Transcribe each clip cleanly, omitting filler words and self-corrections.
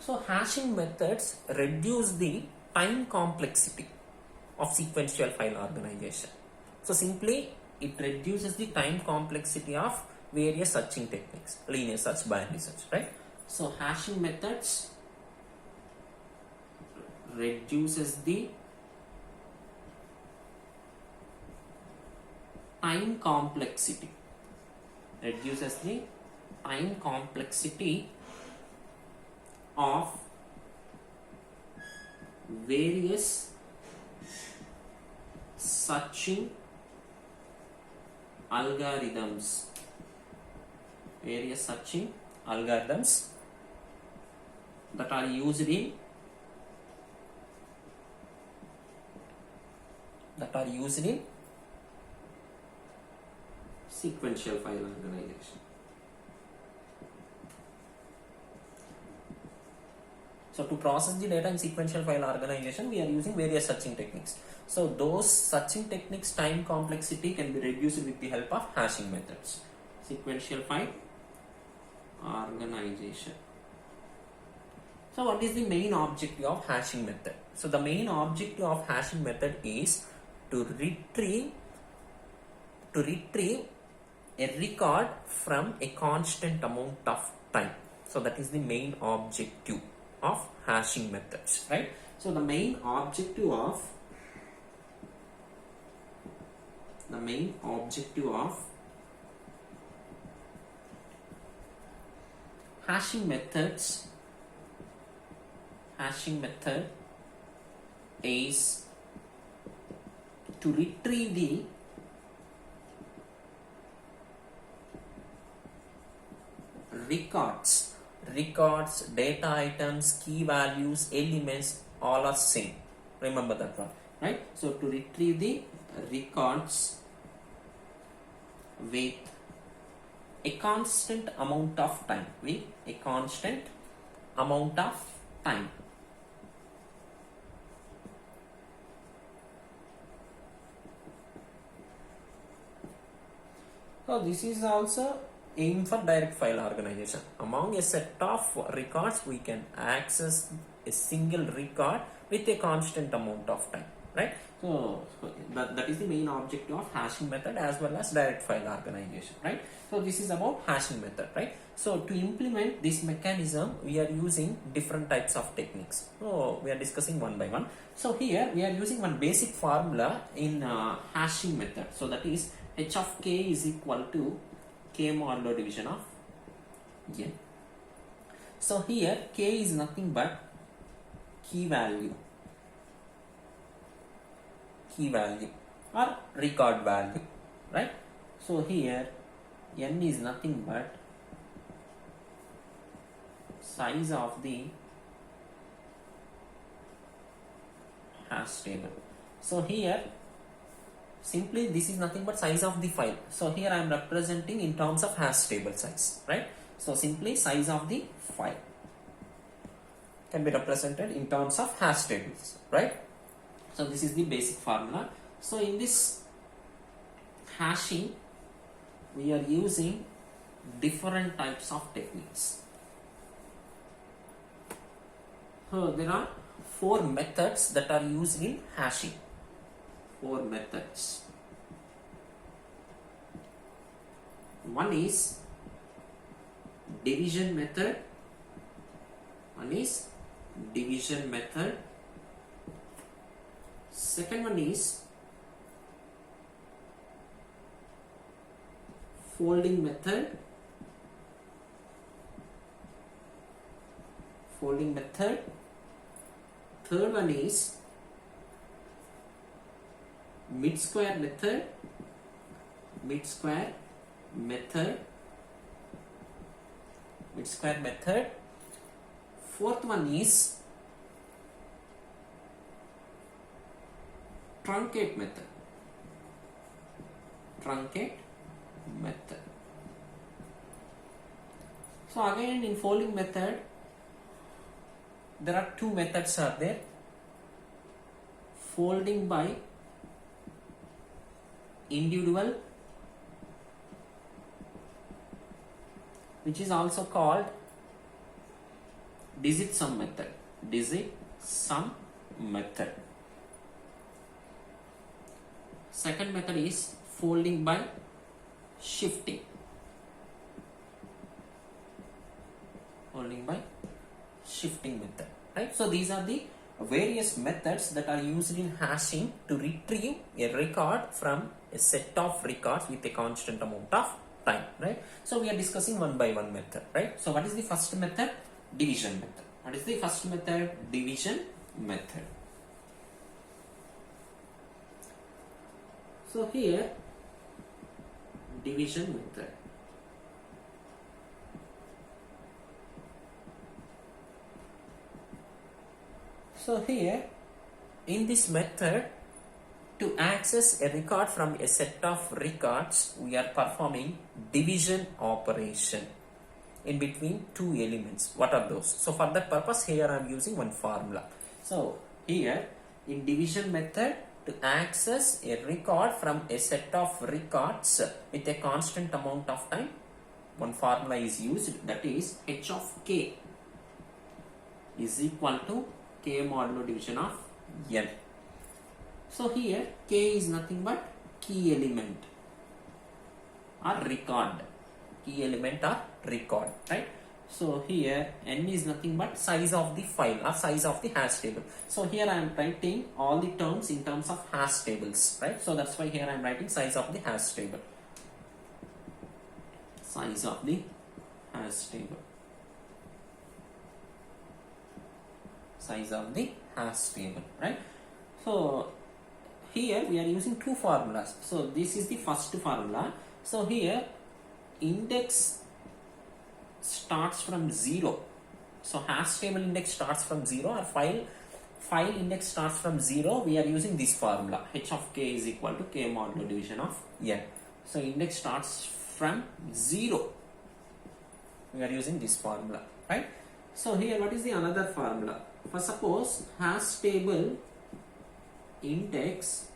So hashing methods reduce the time complexity of sequential file organization. So simply it reduces the time complexity of various searching techniques, linear search, binary search, right? So hashing methods reduces the time complexity, of various searching algorithms, that are used in sequential file organization. So to process the data in sequential file organization, we are using various searching techniques. So those searching techniques time complexity can be reduced with the help of hashing methods. Sequential file organization. So what is the main objective of hashing method? So the main objective of hashing method is to retrieve a record from a constant amount of time. So that is the main objective of hashing methods, right? So the main objective of hashing method is to retrieve the records, data items, key values, elements, all are same. Remember that one, right? So to retrieve the records with a constant amount of time, So this is also aim for direct file organization. Among a set of records, we can access a single record with a constant amount of time, right? So that is the main objective of hashing method as well as direct file organization, right? So this is about hashing method, right? So to implement this mechanism, we are using different types of techniques. So we are discussing one by one. So here we are using one basic formula in hashing method. So that is h of k is equal to k modulo division of n. So here k is nothing but key value or record value, right? So here n is nothing but size of the hash table. So here simply this is nothing but size of the file. So here I am representing in terms of hash table size, right? So simply size of the file can be represented in terms of hash tables, right? So this is the basic formula. So in this hashing, we are using different types of techniques. So there are 4 methods that are used in hashing. 4 methods. One is division method. Second one is folding method. Third one is mid-square method. Fourth one is truncate method. So again in folding method, there are 2 methods are there. Folding by individual, which is also called digit sum method. Digit sum method. Second method is folding by shifting. Folding by shifting method, right? So these are the various methods that are used in hashing to retrieve a record from a set of records with a constant amount of time, right? So we are discussing one by one method, right? So what is the first method? Division method. What is the first method? Division method. So here, division method. So here, in this method, to access a record from a set of records, we are performing division operation in between two elements. What are those? So for that purpose, here I am using one formula. So here, in division method, to access a record from a set of records with a constant amount of time, one formula is used, that is h of k is equal to k modulo division of n. So here k is nothing but key element or record. Key element or record, right? So here n is nothing but size of the file or size of the hash table. So here I am writing all the terms in terms of hash tables, right? So that's why here I am writing size of the hash table. Size of the hash table. Size of the hash table, right? So here we are using two formulas. So this is the first formula. So here index starts from 0. So hash table index starts from 0 or file index starts from 0. We are using this formula. H of k is equal to k modulo division of n. So index starts from 0. We are using this formula, right? So here what is the another formula? For suppose hash table index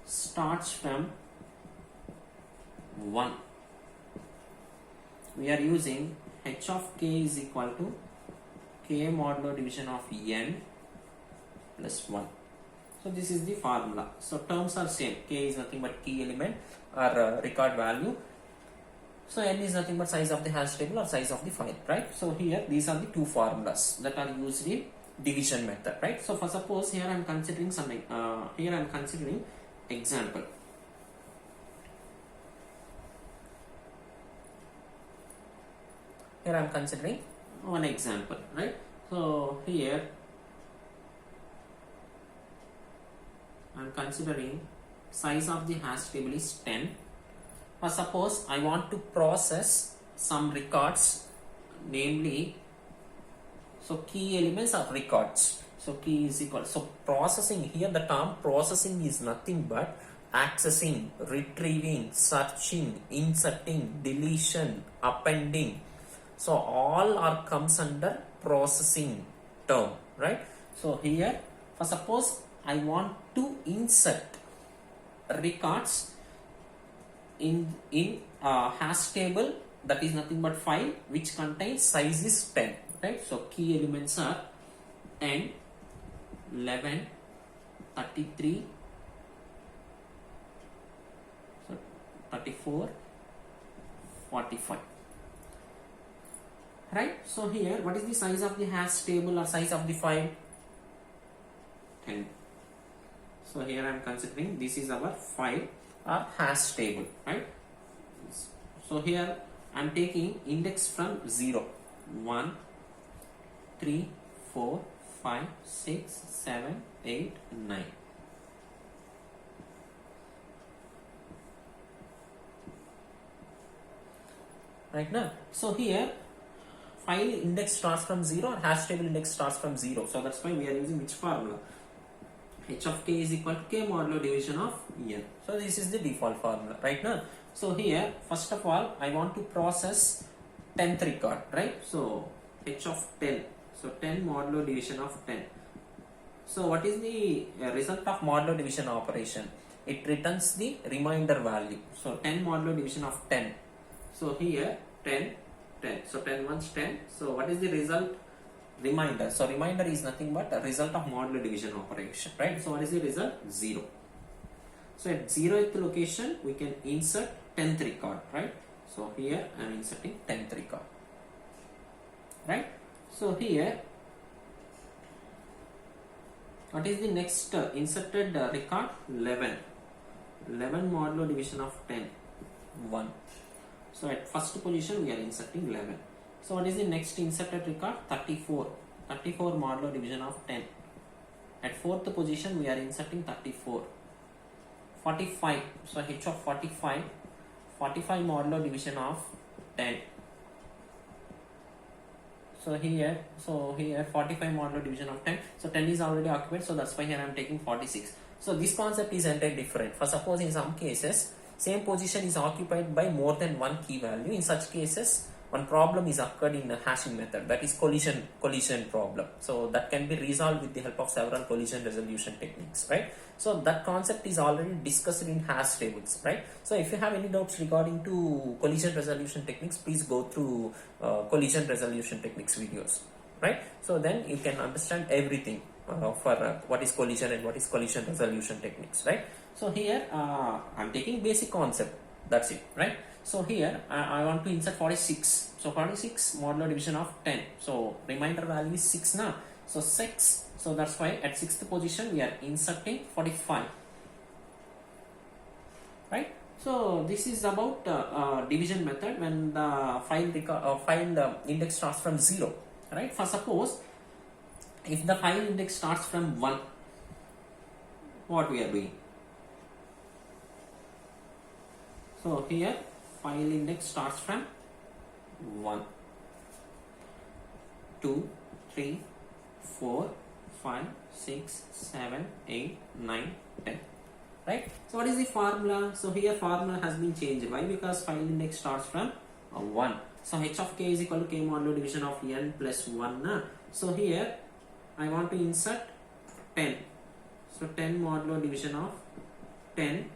starts from 1. We are using h of k is equal to k modulo division of n plus 1. So this is the formula. So terms are same. K is nothing but key element or record value. So n is nothing but size of the hash table or size of the file, right? So here these are the two formulas that are used in division method, right? So for suppose here I am considering something. Here I am considering example. Here I am considering one example, right? So here I am considering size of the hash table is 10. Or suppose I want to process some records, namely, so key elements are records. So key is equal. So processing, here the term processing is nothing but accessing, retrieving, searching, inserting, deletion, appending. So all are comes under processing term, right? So here, for suppose I want to insert records in hash table, that is nothing but file which contains size is 10, right? So key elements are 10, 11, 33, so 34, 45. Right? So here, what is the size of the hash table or size of the file? 10. So here I am considering this is our file or hash table, right? So here I am taking index from 0, 1, 3, 4, 5, 6, 7, 8, 9. Right now, so here file index starts from 0 or hash table index starts from 0. So that's why we are using which formula? H of k is equal to k modulo division of n. So this is the default formula right now. So here first of all I want to process 10th record, right? So h of 10. So 10 modulo division of 10. So what is the result of modulo division operation? It returns the remainder value. So 10 modulo division of 10. So here 10, 10. So 10 ones 10. So what is the result? Reminder. So reminder is nothing but a result of modular division operation, right? So what is the result? 0. So at 0th location we can insert 10th record, right? So here I am inserting 10th record, right? So here what is the next inserted record? 11. 11 modulo division of 10, 1. So at first position we are inserting 11. So what is the next inserted record? 34. 34 modulo division of 10. At fourth position we are inserting 34. 45. So H of 45. 45 modulo division of 10. So here 45 modulo division of 10. So 10 is already occupied. So that's why here I am taking 46. So this concept is entirely different. For suppose in some cases, same position is occupied by more than one key value. In such cases, one problem is occurred in the hashing method, that is collision problem. So that can be resolved with the help of several collision resolution techniques, right? So that concept is already discussed in hash tables, right? So if you have any doubts regarding to collision resolution techniques, please go through collision resolution techniques videos, right? So then you can understand everything for what is collision and what is collision resolution techniques, right? So here I'm taking basic concept, that's it, right? So here I want to insert 46. So 46 modulo division of 10. So remainder value is 6 now. So 6. So that's why at 6th position we are inserting 45. Right? So this is about division method when the file index starts from 0. Right? For suppose if the file index starts from 1, what we are doing? So here file index starts from 1, 2, 3, 4, 5, 6, 7, 8, 9, 10. Right? So what is the formula? So here formula has been changed. Why? Because file index starts from 1. So h of k is equal to k modulo division of n plus 1. Na? So here I want to insert 10. So 10 modulo division of 10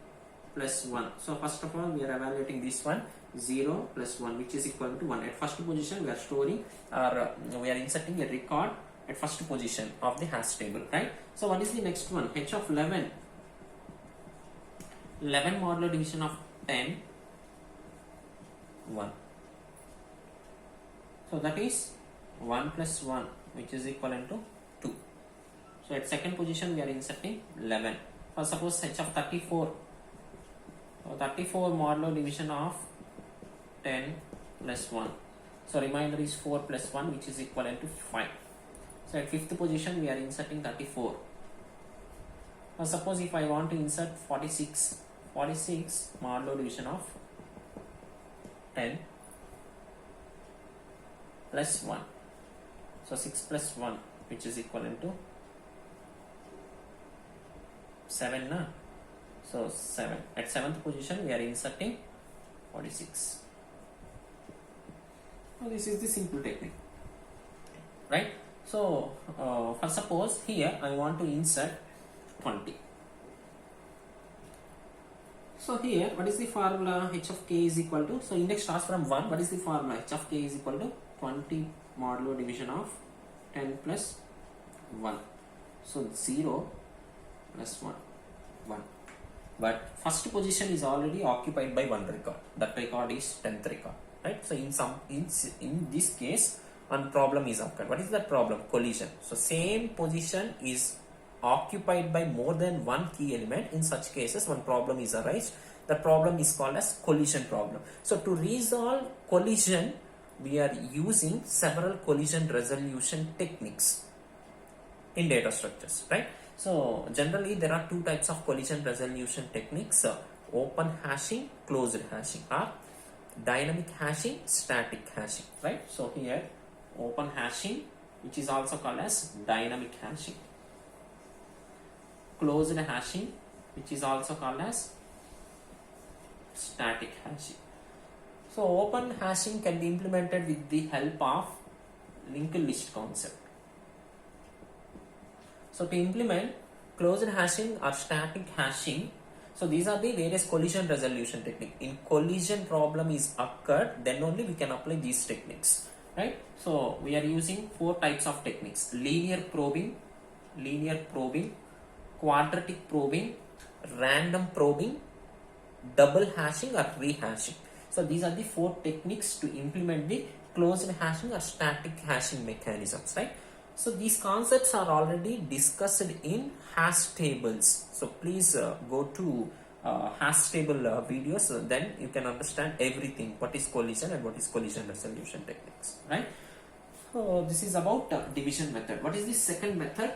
plus 1. So first of all we are evaluating this one, 0 plus 1, which is equal to 1. At first position we are storing or we are inserting a record at first position of the hash table, right? So what is the next one? H of 11. 11 modulo division of 10, 1. So that is 1 plus 1, which is equivalent to 2. So at second position we are inserting 11. For suppose H of 34. So 34 modulo division of 10 plus 1. So remainder is 4 plus 1, which is equivalent to 5. So at fifth position we are inserting 34. Now suppose if I want to insert 46 modulo division of 10 plus 1. So 6 plus 1, which is equivalent to 7. Na? So 7. At 7th position we are inserting 46. Now this is the simple technique, right? So for suppose here I want to insert 20. So here what is the formula? H of k is equal to, so index starts from 1. What is the formula? H of k is equal to 20 modulo division of 10 plus 1. So 0 plus 1, 1. But first position is already occupied by one record. That record is 10th record, right? So in this case one problem is occurred. What is that problem? Collision. So same position is occupied by more than one key element. In such cases one problem is arise. The problem is called as collision problem. So to resolve collision we are using several collision resolution techniques in data structures, right? So generally there are two types of collision resolution techniques, open hashing, closed hashing, or dynamic hashing, static hashing, right? So here open hashing, which is also called as dynamic hashing, closed hashing, which is also called as static hashing. So open hashing can be implemented with the help of linked list concept. So to implement closed hashing or static hashing, So these are the various collision resolution technique. In collision problem is occurred, then only we can apply these techniques, right? So we are using 4 types of techniques: linear probing, quadratic probing, random probing, double hashing or rehashing. So these are the 4 techniques to implement the closed hashing or static hashing mechanisms, right? So these concepts are already discussed in hash tables. So please go to hash table videos, then you can understand everything, what is collision and what is collision resolution techniques, right? So this is about division method. What is the second method?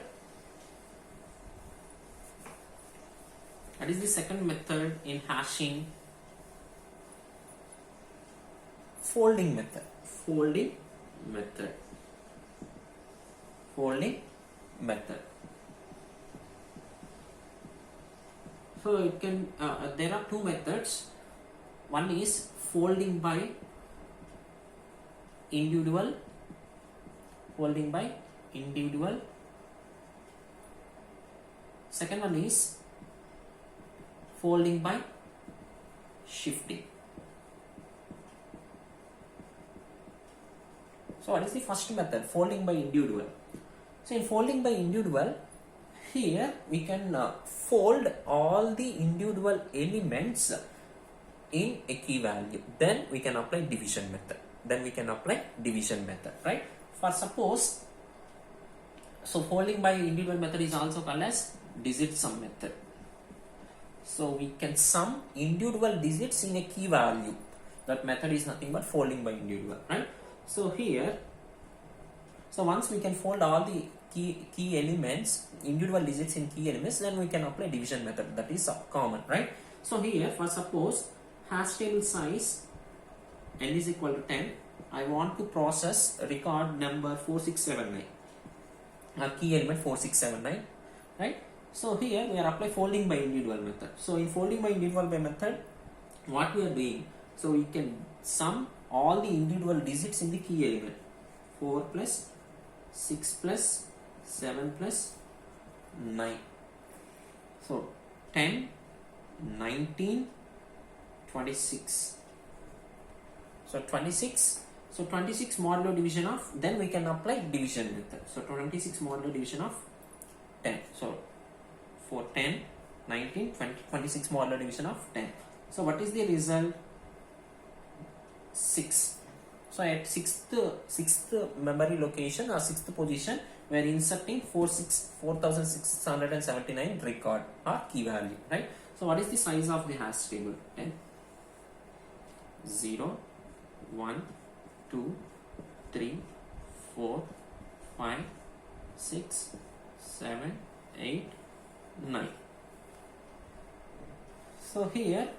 What is the second method in hashing? Folding method. Folding method. So it can there are 2 methods. One is folding by individual. Second one is folding by shifting. So what is the first method? Folding by individual. So in folding by individual, here we can fold all the individual elements in a key value. Then we can apply division method. Right? For suppose, so folding by individual method is also called as digit sum method. So we can sum individual digits in a key value. That method is nothing but folding by individual, right? So here, so once we can fold all the key elements, individual digits in key elements, then we can apply division method. That is common, right? So here, for suppose hash table size n is equal to 10, I want to process record number 4679, key element 4679, right? So here we are applying folding by individual method. So in folding by individual method, what we are doing, so we can sum all the individual digits in the key element. 4 plus 6 plus 7 plus 9. So 10, 19, 26. So 26. So 26 modulo division of, then we can apply division method. So 26 modulo division of 10. So for 10, 19, 20, 26 modulo division of 10. So what is the result? 6. So at 6th memory location or 6th position, we are inserting 4679 record or key value, right? So what is the size of the hash table? 10, 0, 1, 2, 3, 4, 5, 6, 7, 8, 9. So here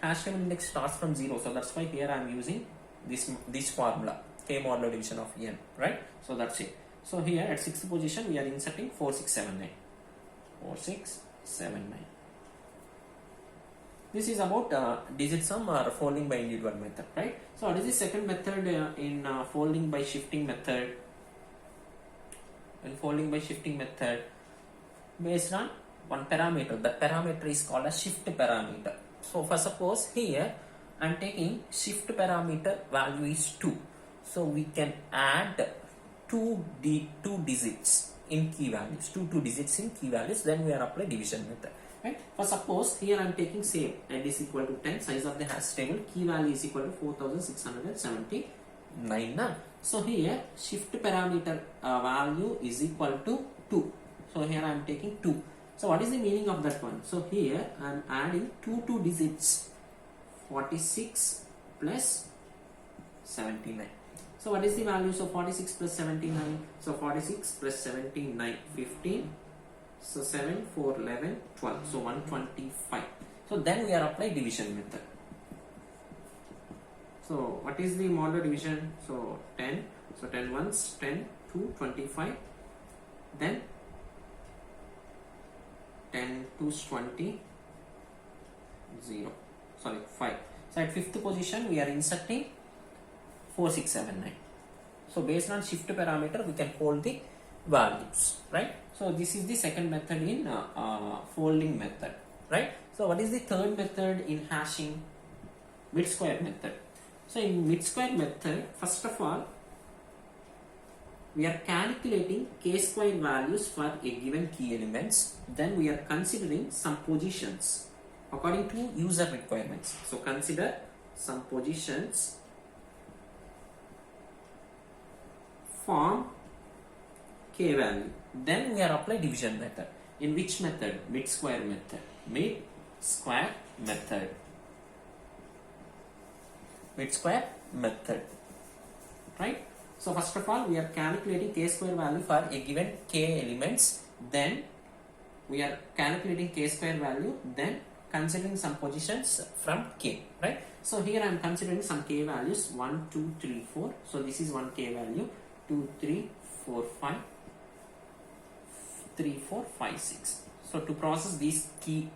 hash table index starts from 0, so that's why here I am using this formula, k modulo division of n, right? So that's it. So here at 6th position we are inserting 4679. This is about digit sum or folding by individual method, right? So what is the second method in folding by shifting method? In folding by shifting method, based on one parameter, that parameter is called a shift parameter. So for suppose here I am taking shift parameter value is 2, so we can add two digits in key values, two digits in key values, then we are apply division method, right? For suppose here I am taking same, n is equal to 10, size of the hash table, key value is equal to 4679 now. So here shift parameter value is equal to 2, so here I am taking 2. So what is the meaning of that one? So here I am adding two digits, 46 plus 79. So what is the value? So 46 plus 79. So 46 plus 79, 15. So 7, 4, 11, 12. So 125. So then we are applying division method. So what is the modular division? So 10. So 10 ones, 10, 2, 25. Then 10 2's 20, 0. Sorry, 5. So at 5th position we are inserting 4679. So based on shift parameter we can hold the values, right? So this is the second method in folding method, right? So what is the third method in hashing? Mid square method. So in mid square method, first of all, we are calculating k-square values for a given key elements. Then we are considering some positions according to user requirements. So consider some positions from k value. Then we are apply division method. In which method? Mid square method. Mid square method. Mid square method. Right? So first of all, we are calculating k-square value for a given k elements. Then we are calculating k-square value. Then considering some positions from k. Right? So here I am considering some k values 1, 2, 3, 4. So this is one k value 2, 3, 4, 5, 3, 4, 5, 6. So to process these key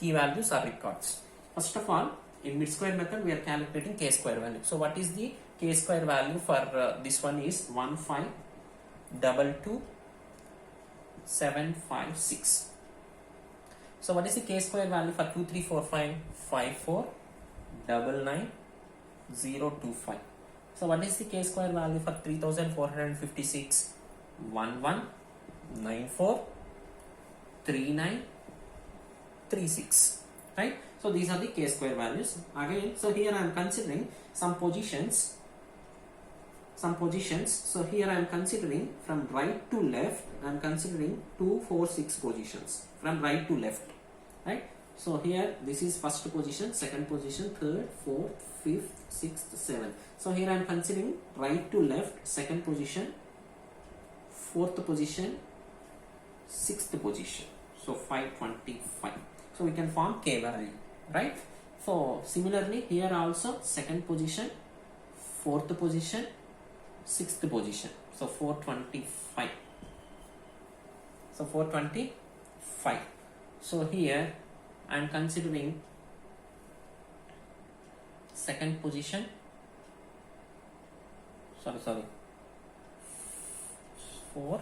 values or records. First of all, in mid square method we are calculating k square value. So what is the k square value for this one is 1, 5, 2, 2, 7, 5, 6. So what is the k square value for 2, 3, 4, 5, 5, 4, 9, 9, 0, 2, 5. So what is the k square value for 3456? 1, 1, 9, 4, 3, 9, 3, 6. Right? So these are the k square values. Again, so here I am considering some positions. So here I am considering from right to left. I am considering 2, 4, 6 positions from right to left. Right? So here this is first position, second position, third, fourth, fifth, sixth, seventh. So here I am considering right to left, second position, fourth position, sixth position. So 525. So we can form k value, right? So similarly here also second position, fourth position, sixth position. So 425. So 425. So here I am considering second position. Sorry. 4.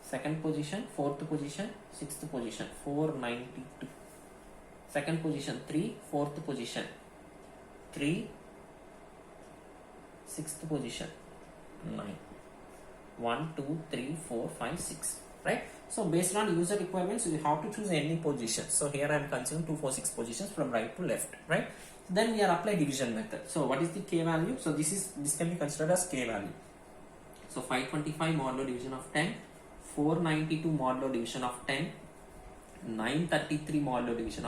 Second position, fourth position, sixth position, 492. Second position 3, fourth position 3, sixth position 9. 1, 2, 3, 4, 5, 6. Right? So based on user requirements, we have to choose any position. So here I am considering 2, 4, 6 positions from right to left. Right? Then we are apply division method. So what is the k value? So this can be considered as k value. So 525 modulo division of 10. 492 modulo division of 10, 933 modulo division